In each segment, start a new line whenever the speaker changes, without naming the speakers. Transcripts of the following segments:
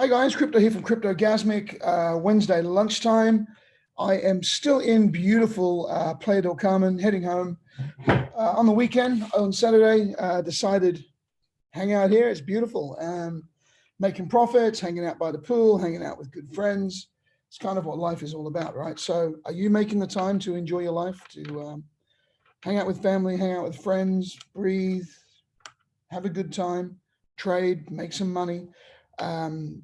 Hi guys, Crypto here from Cryptogasmic. Wednesday lunchtime. I am still in beautiful Playa del Carmen, heading home. On the weekend, on Saturday, decided hang out here. It's beautiful. Making profits, hanging out by the pool, hanging out with good friends. It's kind of what life is all about, right? So are you making the time to enjoy your life, to hang out with family, hang out with friends, breathe, have a good time, trade, make some money?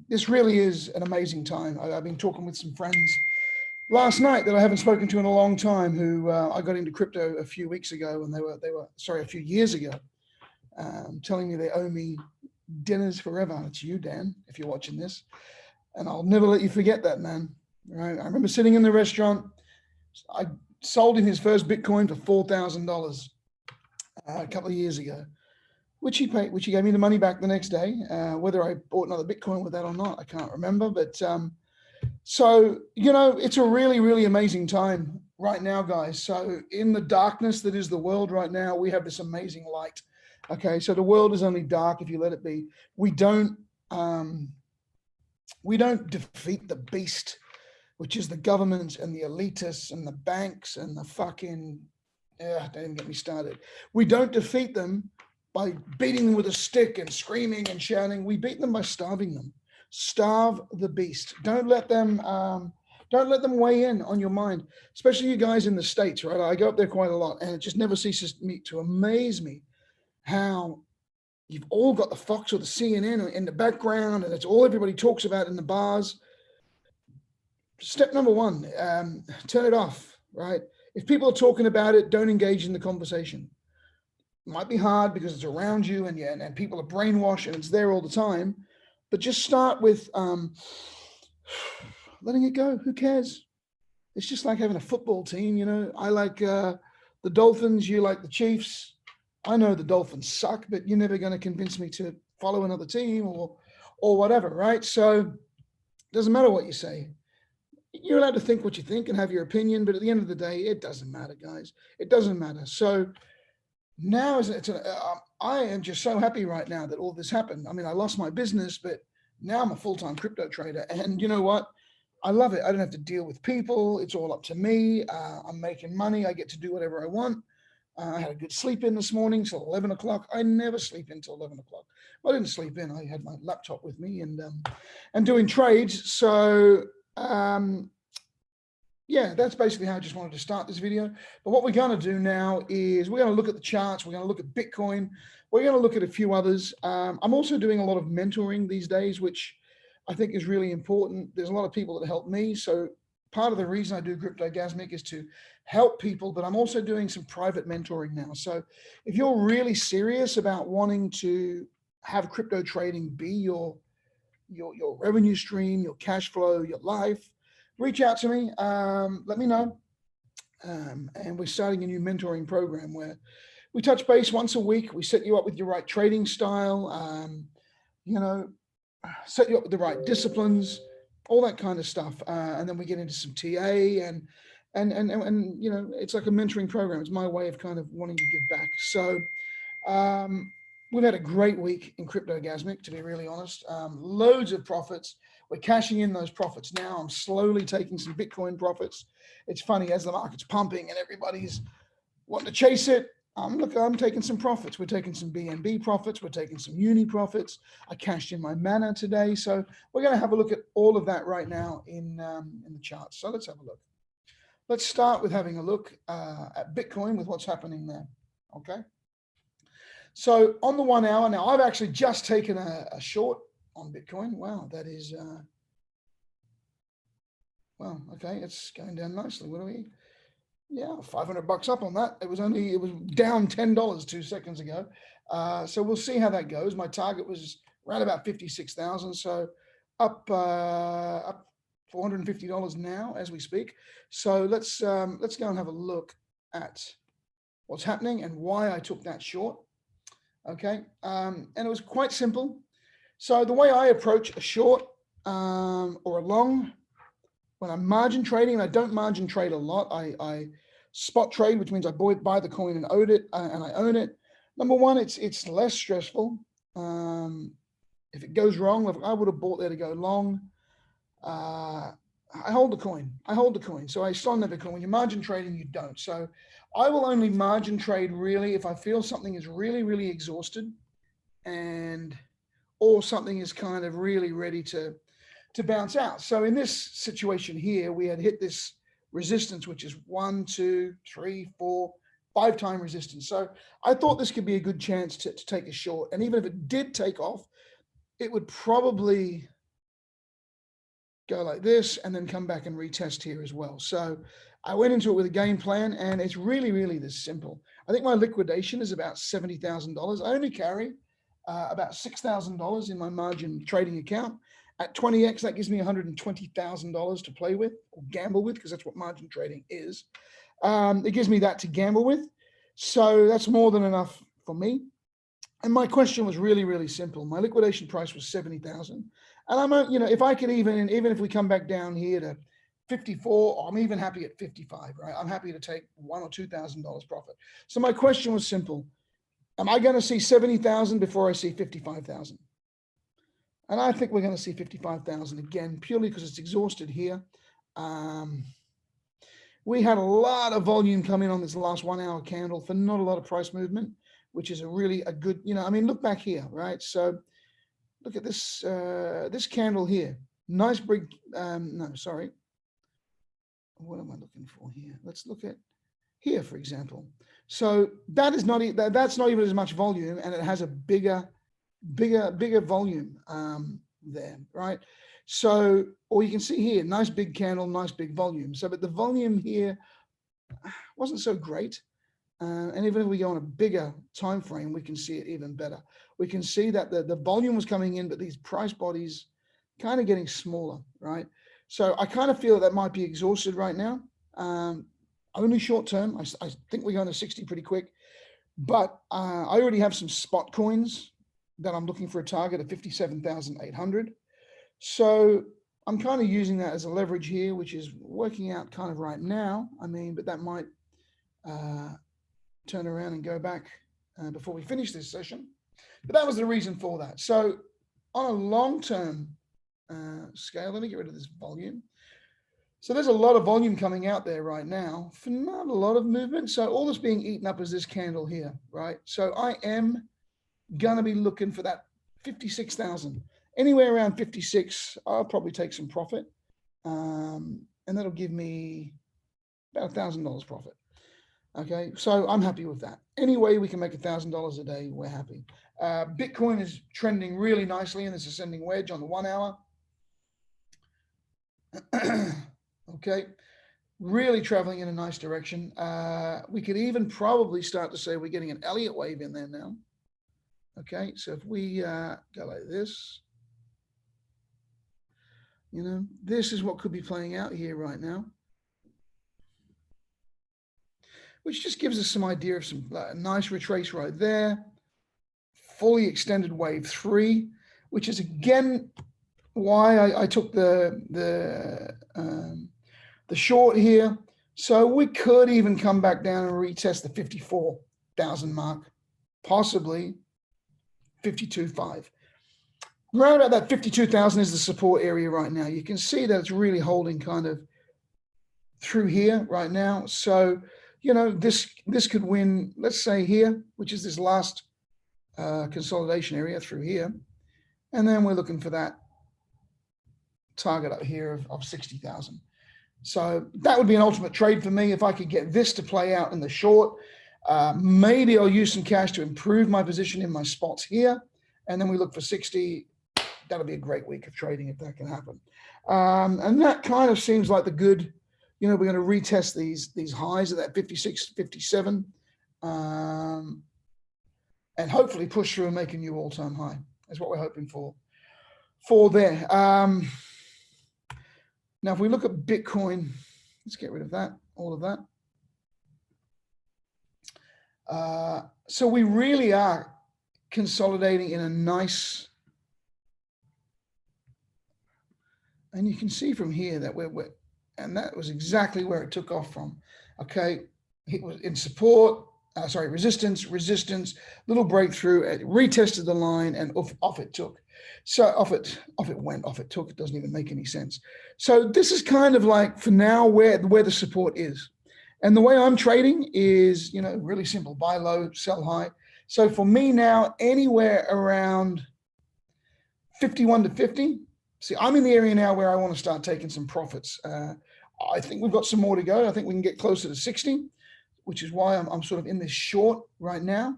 This really is an amazing time. I've been talking with some friends last night that I haven't spoken to in a long time, who I got into crypto a few weeks ago, and a few years ago, telling me they owe me dinners forever. It's you, Dan, if you're watching this, and I'll never let you forget that, man. Right? I remember sitting in the restaurant. I sold him his first Bitcoin for $4,000 a couple of years ago, which he gave me the money back the next day. Whether I bought another Bitcoin with that or not, I can't remember. But so, it's a really, really amazing time right now, guys. So in the darkness that is the world right now, we have this amazing light. Okay, so the world is only dark if you let it be. We don't defeat the beast, which is the governments and the elitists and the banks and the fucking, don't even get me started. We don't defeat them by beating them with a stick and screaming and shouting. We beat them by starving them. Starve the beast. Don't let them weigh in on your mind, especially you guys in the States, right? I go up there quite a lot, and it just never ceases to amaze me how you've all got the Fox or the CNN in the background, and it's all everybody talks about in the bars. Step number one, turn it off, right? If people are talking about it, don't engage in the conversation. It might be hard because it's around you, and people are brainwashed and it's there all the time. But just start with letting it go. Who cares? It's just like having a football team. I like the Dolphins. You like the Chiefs. I know the Dolphins suck, but you're never going to convince me to follow another team or whatever, right? So it doesn't matter what you say. You're allowed to think what you think and have your opinion, but at the end of the day, it doesn't matter, guys. It doesn't matter. So now I am just so happy right now that all this happened. I mean, I lost my business, but now I'm a full-time crypto trader, and you know what? I love it. I don't have to deal with people. It's all up to me. I'm making money. I get to do whatever I want. I had a good sleep in this morning till 11 o'clock. I never sleep in till 11 o'clock. Well, I didn't sleep in. I had my laptop with me and doing trades. So yeah, that's basically how I just wanted to start this video. But what we're going to do now is we're going to look at the charts. We're going to look at Bitcoin. We're going to look at a few others. I'm also doing a lot of mentoring these days, which I think is really important. There's a lot of people that help me. So part of the reason I do Cryptogasmic is to help people, but I'm also doing some private mentoring now. So if you're really serious about wanting to have crypto trading be your revenue stream, your cash flow, your life, reach out to me. Let me know. And we're starting a new mentoring program where we touch base once a week. We set you up with your right trading style, set you up with the right disciplines, all that kind of stuff. And then we get into some TA and it's like a mentoring program. It's my way of kind of wanting to give back. So we've had a great week in Cryptogasmic, to be really honest. Loads of profits. We're cashing in those profits now. I'm slowly taking some Bitcoin profits. It's funny, as the market's pumping and everybody's wanting to chase it, I'm taking some profits. We're taking some BNB profits. We're taking some Uni profits. I cashed in my Mana today. So we're going to have a look at all of that right now in the charts. So let's have a look. Let's start with having a look at Bitcoin with what's happening there. Okay. So on the 1 hour now, I've actually just taken a short on Bitcoin. Wow, that is, well, okay, it's going down nicely. What are we? Yeah, $500 up on that. It was down $10 2 seconds ago. So we'll see how that goes. My target was around about 56,000. So up $450 now as we speak. So let's go and have a look at what's happening and why I took that short. Okay, and it was quite simple. So the way I approach a short or a long, when I'm margin trading, and I don't margin trade a lot, I spot trade, which means I buy the coin and own it, Number one, it's less stressful. If it goes wrong, if I would have bought there to go long, I hold the coin. I hold the coin. So I still never coin. When you're margin trading, you don't. So I will only margin trade really if I feel something is really, really exhausted, and or something is kind of really ready to bounce out. So in this situation here, we had hit this resistance, which is 1, 2, 3, 4, 5 time resistance. So I thought this could be a good chance to take a short. And even if it did take off, it would probably go like this and then come back and retest here as well. So I went into it with a game plan, and it's really, really this simple. I think my liquidation is about $70,000. I only carry about $6,000 in my margin trading account. At 20x, that gives me $120,000 to play with or gamble with, because that's what margin trading is. It gives me that to gamble with. So that's more than enough for me. And my question was really, really simple. My liquidation price was 70,000. And I'm, if I could even if we come back down here to 54, I'm even happy at 55, right? I'm happy to take $1,000 or $2,000 profit. So my question was simple. Am I going to see 70,000 before I see 55,000? And I think we're going to see 55,000 again, purely because it's exhausted here. We had a lot of volume come in on this last 1 hour candle for not a lot of price movement, which is a good, look back here, right? So look at this, this candle here. Nice big, no, sorry. What am I looking for here? Let's look at here, for example. So that is not, that's not even as much volume, and it has a bigger volume there, right? So, or you can see here, nice big candle, nice big volume. So, but the volume here wasn't so great. And even if we go on a bigger time frame, we can see it even better. We can see that the volume was coming in, but these price bodies kind of getting smaller, right? So I kind of feel that might be exhausted right now. Only short term. I think we're going to 60 pretty quick. But I already have some spot coins that I'm looking for a target of 57,800. So I'm kind of using that as a leverage here, which is working out kind of right now. But that might turn around and go back before we finish this session. But that was the reason for that. So on a long-term scale, let me get rid of this volume. So there's a lot of volume coming out there right now for not a lot of movement. So all that's being eaten up is this candle here, right? So I am going to be looking for that 56,000. Anywhere around 56, I'll probably take some profit. And that'll give me about $1,000 profit. Okay, so I'm happy with that. Any way we can make $1,000 a day, we're happy. Bitcoin is trending really nicely in this ascending wedge on the 1 hour. Okay, really traveling in a nice direction. We could even probably start to say we're getting an Elliott wave in there now. Okay, so if we go like this, this is what could be playing out here right now, which just gives us some idea of some nice retrace right there. Fully extended wave 3, which is again why I took the short here. So we could even come back down and retest the 54,000 mark, possibly 52.5. Right about that 52,000 is the support area right now. You can see that it's really holding kind of through here right now. So, this could win, let's say here, which is this last consolidation area through here. And then we're looking for that target up here of 60,000. So that would be an ultimate trade for me if I could get this to play out in the short. Maybe I'll use some cash to improve my position in my spots here. And then we look for 60. That'll be a great week of trading if that can happen. And that kind of seems like the good, we're going to retest these highs at that 56, 57, and hopefully push through and make a new all-time high. That's what we're hoping for there. Now, if we look at Bitcoin, let's get rid of that, all of that. So we really are consolidating in a nice, and you can see from here that and that was exactly where it took off from. Okay, it was in support, resistance, little breakthrough, it retested the line, and off it took. So off it took. It doesn't even make any sense. So this is kind of like, for now, where the support is. And the way I'm trading is, really simple: buy low, sell high. So for me now, anywhere around 51 to 50. See, I'm in the area now where I want to start taking some profits. I think we've got some more to go. I think we can get closer to 60, which is why I'm sort of in this short right now.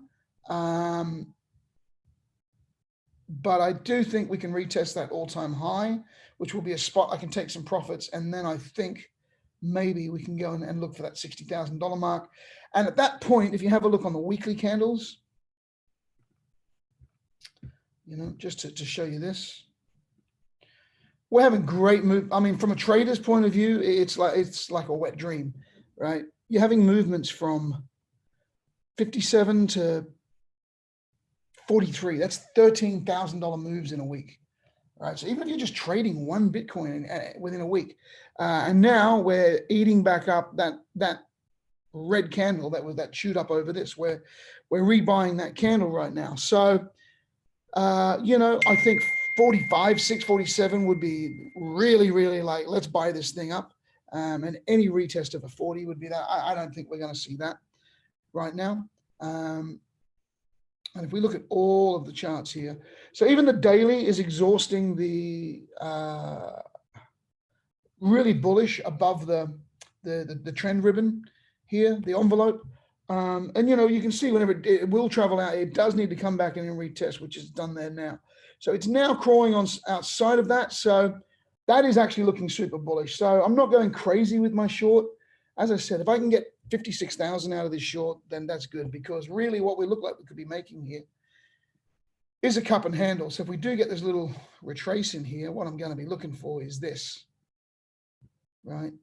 But I do think we can retest that all-time high, which will be a spot I can take some profits. And then I think maybe we can go and look for that $60,000 mark. And at that point, if you have a look on the weekly candles, just to show you this, we're having great move. I mean, from a trader's point of view, it's like a wet dream, right? You're having movements from 57 to 43. That's $13,000 moves in a week, right? So even if you're just trading one Bitcoin within a week, and now we're eating back up that red candle that chewed up over this. We're rebuying that candle right now. So I think 45, 647 would be really, really like, let's buy this thing up. And any retest of a 40 would be that. I don't think we're going to see that right now. And if we look at all of the charts here, so even the daily is exhausting the really bullish above the trend ribbon here, the envelope. And you can see whenever it will travel out, it does need to come back in and retest, which is done there now. So it's now crawling on outside of that. So that is actually looking super bullish. So I'm not going crazy with my short. As I said, if I can get 56,000 out of this short, then that's good, because really what we look like we could be making here is a cup and handle. So if we do get this little retrace in here, what I'm going to be looking for is this, right?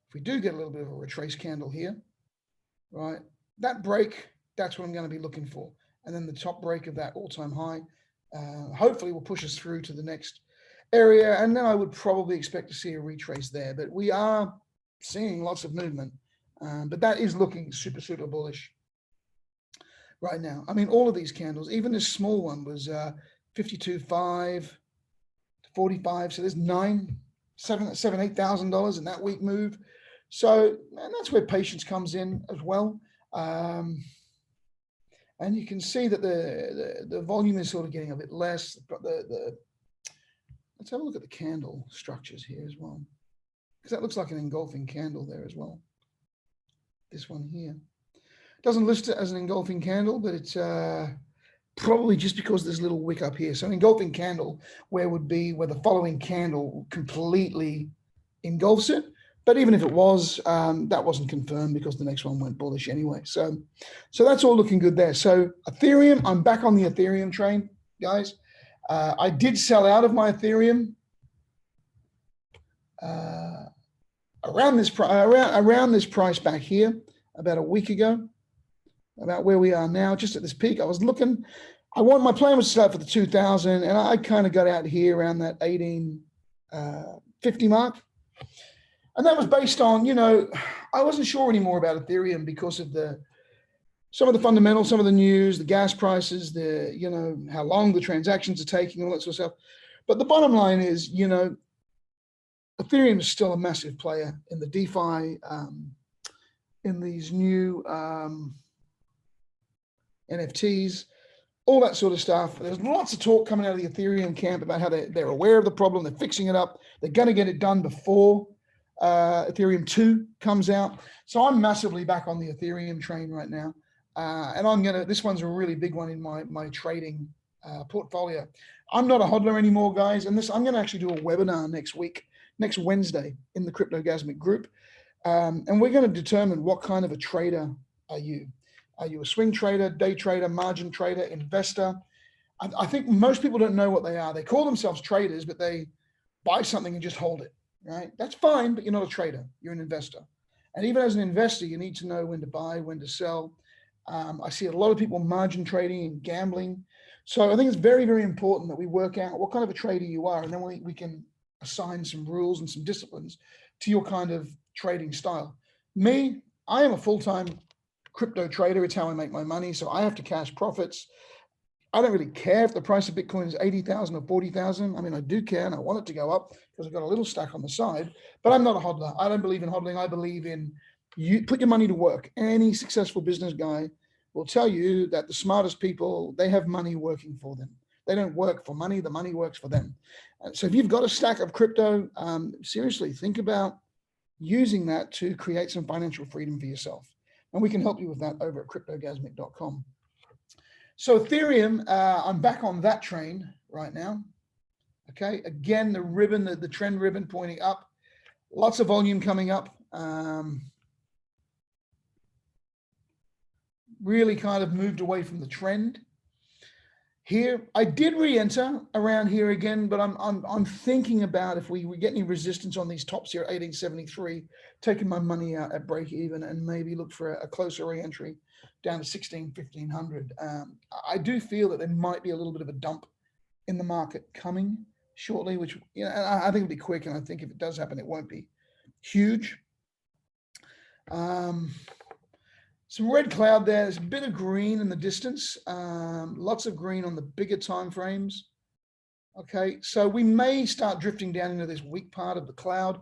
If we do get a little bit of a retrace candle here, right, that break, that's what I'm going to be looking for. And then the top break of that all-time high, hopefully will push us through to the next area. And then I would probably expect to see a retrace there. But we are seeing lots of movement. But that is looking super, super bullish right now. I mean, all of these candles, even this small one was 52.5 to 45. So there's $8,000 in that week move. So, and that's where patience comes in as well. And you can see that the volume is sort of getting a bit less. But let's have a look at the candle structures here as well, because that looks like an engulfing candle there as well. This one here doesn't list it as an engulfing candle, but it's probably just because there's a little wick up here. So an engulfing candle where the following candle completely engulfs it. But even if it was, that wasn't confirmed because the next one went bullish anyway. So that's all looking good there. So Ethereum, I'm back on the Ethereum train, guys. I did sell out of my Ethereum around this price back here about a week ago, about where we are now, just at this peak. I was looking. My plan was to start for the 2000, and I kind of got out here around that 1850 mark. And that was based on, I wasn't sure anymore about Ethereum because of some of the fundamentals, some of the news, the gas prices, how long the transactions are taking, all that sort of stuff. But the bottom line is, Ethereum is still a massive player in the DeFi, in these new NFTs, all that sort of stuff. There's lots of talk coming out of the Ethereum camp about how they're aware of the problem, they're fixing it up, they're going to get it done before Ethereum 2 comes out. So I'm massively back on the Ethereum train right now. And this one's a really big one in my trading portfolio. I'm not a hodler anymore, guys. And I'm going to actually do a webinar next Wednesday in the Cryptogasmic group. And we're going to determine what kind of a trader are you. Are you a swing trader, day trader, margin trader, investor? I think most people don't know what they are. They call themselves traders, but they buy something and just hold it. Right? That's fine, but you're not a trader. You're an investor. And even as an investor, you need to know when to buy, when to sell. I see a lot of people margin trading and gambling. So I think it's very, very important that we work out what kind of a trader you are, and then we can assign some rules and some disciplines to your kind of trading style. Me, I am a full-time crypto trader. It's how I make my money. So I have to cash profits. I don't really care if the price of Bitcoin is 80,000 or 40,000. I mean, I do care and I want it to go up because I've got a little stack on the side, but I'm not a hodler. I don't believe in hodling. I believe in you put your money to work. Any successful business guy will tell you that the smartest people, they have money working for them. They don't work for money. The money works for them. So if you've got a stack of crypto, seriously, think about using that to create some financial freedom for yourself. And we can help you with that over at cryptogasmic.com. So Ethereum, I'm back on that train right now. Okay, again, the ribbon, the trend ribbon pointing up, lots of volume coming up. Really kind of moved away from the trend. Here, I did re-enter around here again, but I'm thinking about if we get any resistance on these tops here at 1873, taking my money out at break even and maybe look for a closer re-entry down to 1500. I do feel that there might be a little bit of a dump in the market coming shortly, which I think it'll be quick, and I think if it does happen, it won't be huge. Some red cloud there. There's a bit of green in the distance. Lots of green on the bigger time frames. Okay, so we may start drifting down into this weak part of the cloud,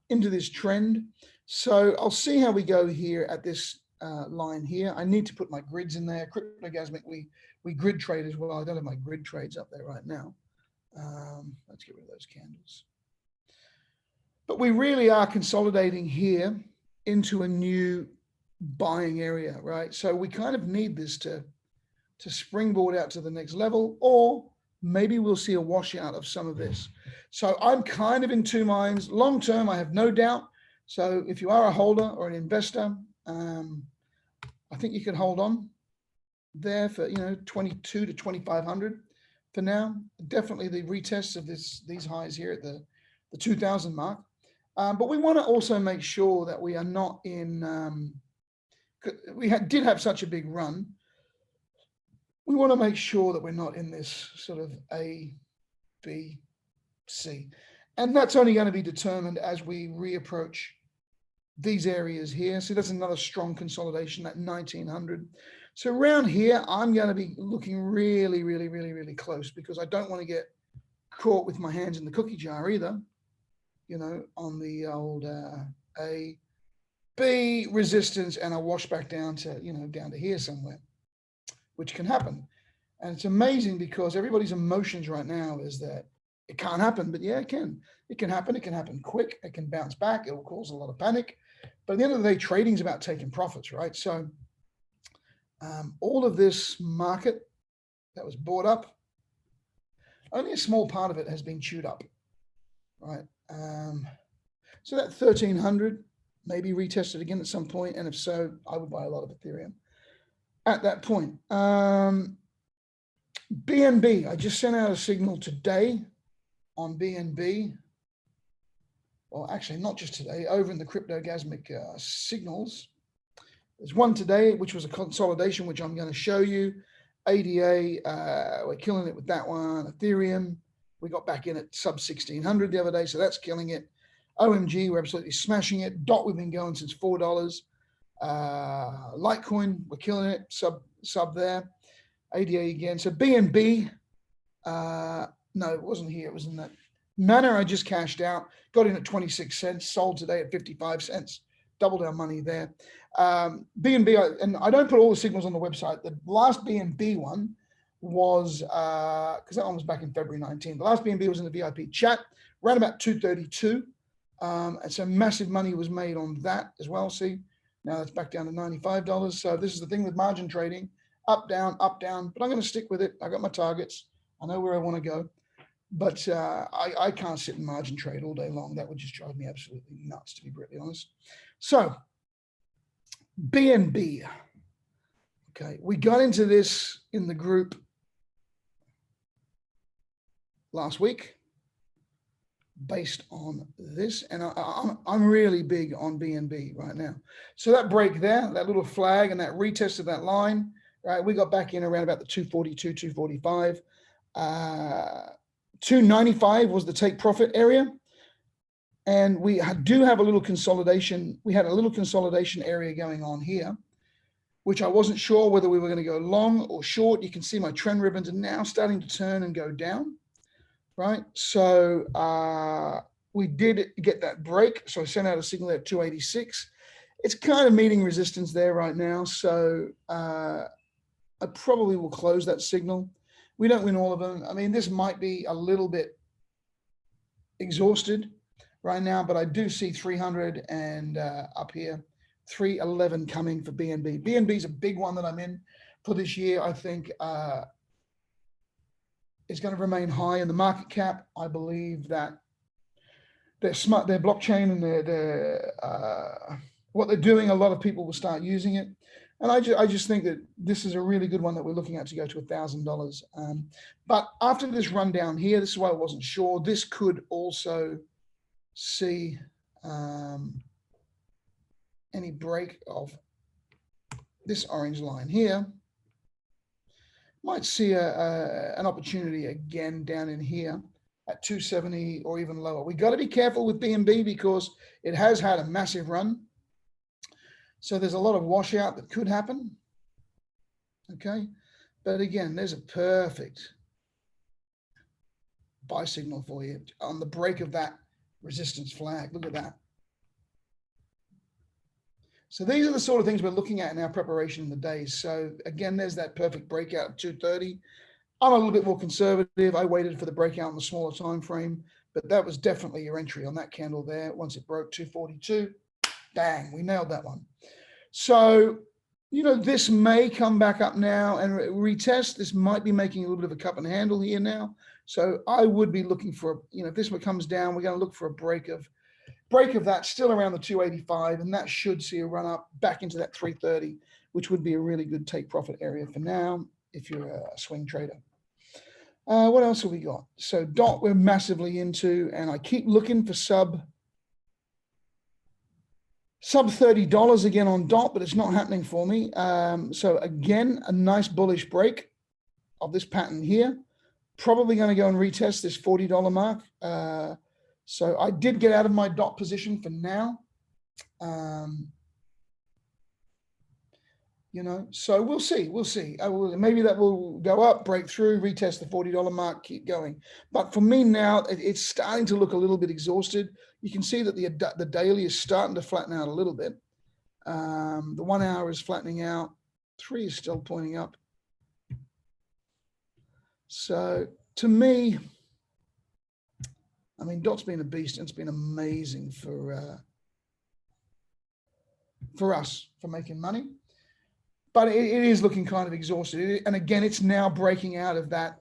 into this trend. So I'll see how we go here at this line here. I need to put my grids in there. Cryptogasmic, we grid trade as well. I don't have my grid trades up there right now. Let's get rid of those candles. But we really are consolidating here into a new buying area, right? So we kind of need this to springboard out to the next level, or maybe we'll see a washout of some of this. So I'm kind of in two minds. Long term, I have no doubt. So if you are a holder or an investor, I think you can hold on there for 22 to 2,500 for now. Definitely the retests of these highs here at the 2,000 mark. But we want to also make sure that we are not in. We did have such a big run. We want to make sure that we're not in this sort of A, B, C. And that's only going to be determined as we reapproach these areas here. So that's another strong consolidation at 1900. So around here, I'm going to be looking really, really, really, really close because I don't want to get caught with my hands in the cookie jar either, on the old A, B resistance and a wash back down to, down to here somewhere, which can happen. And it's amazing because everybody's emotions right now is that it can't happen, but yeah, it can. It can happen. It can happen quick. It can bounce back. It will cause a lot of panic. But at the end of the day, trading is about taking profits, right? So all of this market that was bought up, only a small part of it has been chewed up, right? So that 1,300 maybe retested again at some point, and if so, I would buy a lot of Ethereum at that point. BNB, I just sent out a signal today on BNB. Well, actually, not just today, over in the Cryptogasmic signals. There's one today, which was a consolidation, which I'm going to show you. ADA, we're killing it with that one. Ethereum, we got back in at sub 1,600 the other day, so that's killing it. OMG, we're absolutely smashing it. DOT, we've been going since $4. Litecoin, we're killing it, sub there. ADA again. So BNB, no, it wasn't here. It was in that. Mana, I just cashed out, got in at 26 cents, sold today at 55 cents, doubled our money there. BNB, and I don't put all the signals on the website. The last BNB one was, because that one was back in February 19. The last BNB was in the VIP chat, around about 232. And so massive money was made on that as well. See, now that's back down to $95. So this is the thing with margin trading, up, down, but I'm going to stick with it. I got my targets. I know where I want to go, but I can't sit and margin trade all day long. That would just drive me absolutely nuts, to be brutally honest. So BNB. Okay, we got into this in the group last week based on this, and I'm really big on BNB right now. So that break there, that little flag and that retest of that line, right, we got back in around about the 242, 245. 295 was the take profit area, and we do have a little consolidation. We had a little consolidation area going on here. which I wasn't sure whether we were going to go long or short. You can see my trend ribbons are now starting to turn and go down, right? So we did get that break. So I sent out a signal at 286. It's kind of meeting resistance there right now. So I probably will close that signal. We don't win all of them. I mean, this might be a little bit exhausted right now, but I do see 300 and up here, 311 coming for BNB. BNB is a big one that I'm in for this year. I think it's going to remain high in the market cap. I believe that they're smart, their blockchain and their what they're doing, a lot of people will start using it. And I just think that this is a really good one that we're looking at to go to $1,000. But after this run down here, this is why I wasn't sure. This could also see any break of this orange line here. Might see an opportunity again down in here at 270 or even lower. We got to be careful with BNB because it has had a massive run. So there's a lot of washout that could happen. Okay. But again, there's a perfect buy signal for you on the break of that resistance flag. Look at that. So these are the sort of things we're looking at in our preparation in the days. So again, there's that perfect breakout at 230. I'm a little bit more conservative. I waited for the breakout in the smaller time frame, but that was definitely your entry on that candle there. Once it broke 242, bang, we nailed that one. So, you know, this may come back up now and retest. This might be making a little bit of a cup and handle here now. So I would be looking for, you know, if this one comes down, we're going to look for a break of that still around the 285, and that should see a run up back into that 330, which would be a really good take profit area for now if you're a swing trader. What else have we got? So DOT we're massively into, and I keep looking for sub $30 again on DOT, but it's not happening for me. So again, a nice bullish break of this pattern here. Probably going to go and retest this $40 mark. So I did get out of my DOT position for now. You know, so we'll see. We'll see. Maybe that will go up, break through, retest the $40 mark, keep going. But for me now, it's starting to look a little bit exhausted. You can see that the daily is starting to flatten out a little bit. The 1 hour is flattening out. 3 is still pointing up. So to me, I mean, DOT's been a beast, and it's been amazing for us for making money. But it is looking kind of exhausted. And again, it's now breaking out of that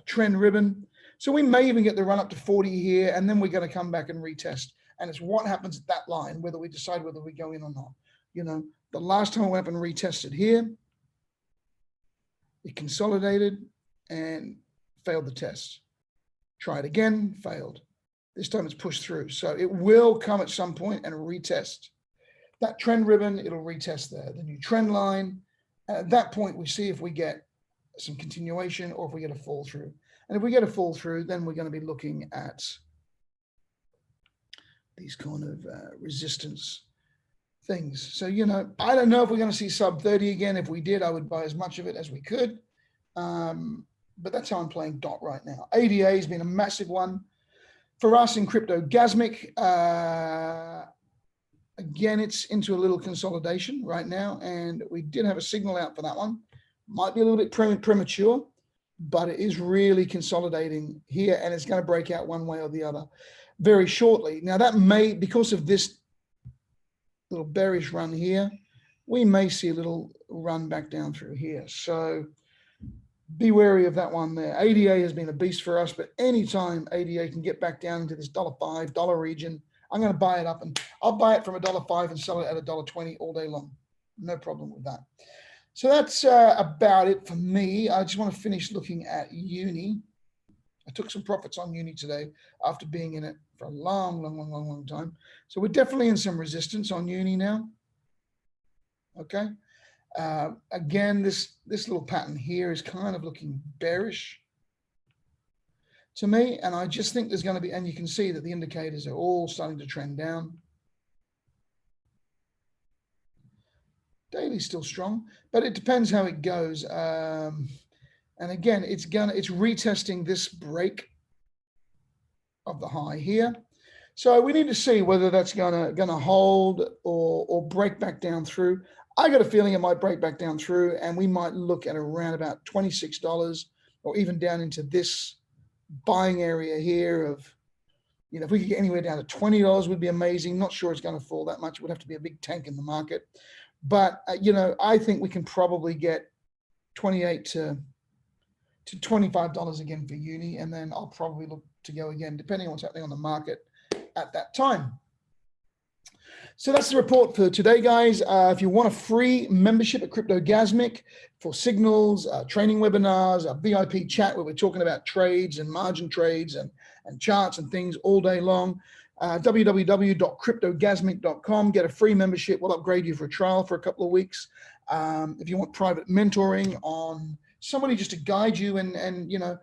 trend ribbon. So we may even get the run up to 40 here, and then we're going to come back and retest. And it's what happens at that line, whether we decide whether we go in or not. You know, the last time I went up and retested here, it consolidated and failed the test. Try it again, failed. This time it's pushed through. So it will come at some point and retest that trend ribbon. It'll retest the new trend line. And at that point, we see if we get some continuation or if we get a fall through. And if we get a fall through, then we're going to be looking at these kind of resistance things. So, you know, I don't know if we're going to see sub 30 again. If we did, I would buy as much of it as we could. But that's how I'm playing DOT right now. ADA has been a massive one for us in crypto. Gasmic, again, it's into a little consolidation right now, and we did have a signal out for that one. Might be a little bit premature, but it is really consolidating here, and it's going to break out one way or the other very shortly. Now, that may, because of this little bearish run here, we may see a little run back down through here. So be wary of that one there. ADA has been a beast for us, but anytime ADA can get back down into this $5 region, I'm going to buy it up, and I'll buy it from $5 and sell it at $20 all day long. No problem with that. So that's about it for me. I just want to finish looking at Uni. I took some profits on Uni today after being in it for a long time. So we're definitely in some resistance on Uni now. Okay. Again, this little pattern here is kind of looking bearish to me, and I just think there's going to be, and you can see that the indicators are all starting to trend down. Daily's still strong, but it depends how it goes. And again, it's retesting this break of the high here. So we need to see whether that's gonna hold or break back down through. I got a feeling it might break back down through, and we might look at around about $26 or even down into this buying area here of, you know, if we could get anywhere down to $20 would be amazing. Not sure it's going to fall that much. It would have to be a big tank in the market. But, you know, I think we can probably get 28 to $25 again for uni. And then I'll probably look to go again, depending on what's happening on the market at that time. So that's the report for today, guys. If you want a free membership at Cryptogasmic for signals, training webinars, a VIP chat where we're talking about trades and margin trades and charts and things all day long, www.cryptogasmic.com. Get a free membership. We'll upgrade you for a trial for a couple of weeks. If you want private mentoring on somebody just to guide you and you know,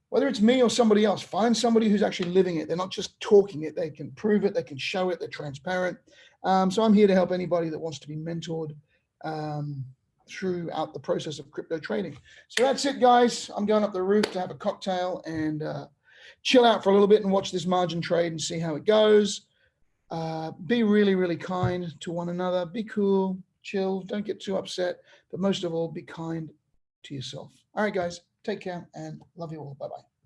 whether it's me or somebody else, find somebody who's actually living it. They're not just talking it. They can prove it. They can show it. They're transparent. So I'm here to help anybody that wants to be mentored throughout the process of crypto trading. So that's it, guys. I'm going up the roof to have a cocktail and chill out for a little bit and watch this margin trade and see how it goes. Be really, really kind to one another. Be cool, chill. Don't get too upset. But most of all, be kind to yourself. All right, guys. Take care and love you all. Bye-bye.